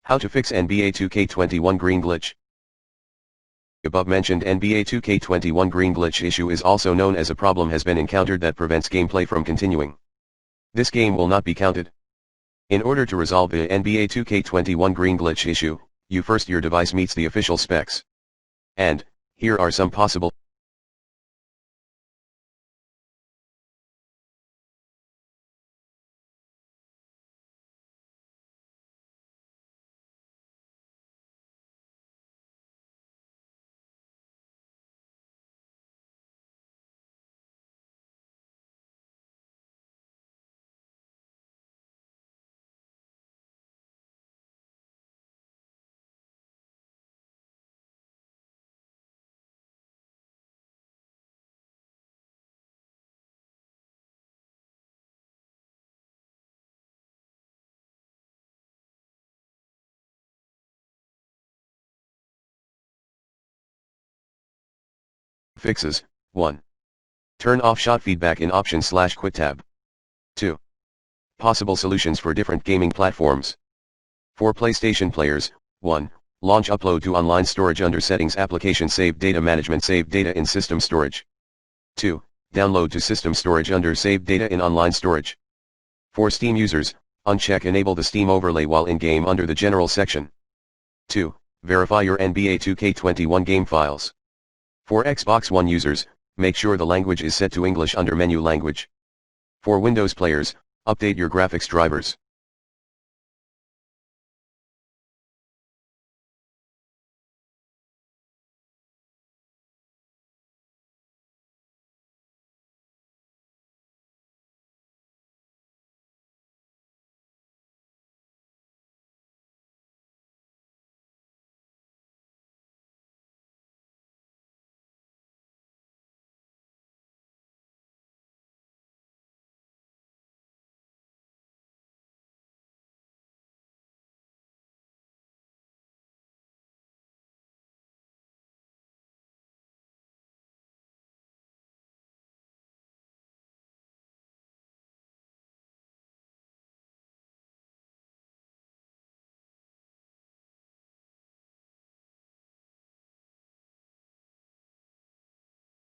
How to fix NBA 2K21 green glitch. The above-mentioned NBA 2K21 green glitch issue is also known as a problem has been encountered that prevents gameplay from continuing. This game will not be counted. In order to resolve the NBA 2K21 green glitch issue, your device meets the official specs. And, here are some possible fixes. 1. Turn off shot feedback in Options/Quick tab. 2. Possible solutions for different gaming platforms. For PlayStation players, 1. Launch upload to online storage under Settings Application Save Data Management Save data in System Storage. 2. Download to System Storage under Save data in Online Storage. For Steam users, uncheck Enable the Steam overlay while in-game under the General section. 2. Verify your NBA 2K21 game files. For Xbox One users, make sure the language is set to English under Menu Language. For Windows players, update your graphics drivers.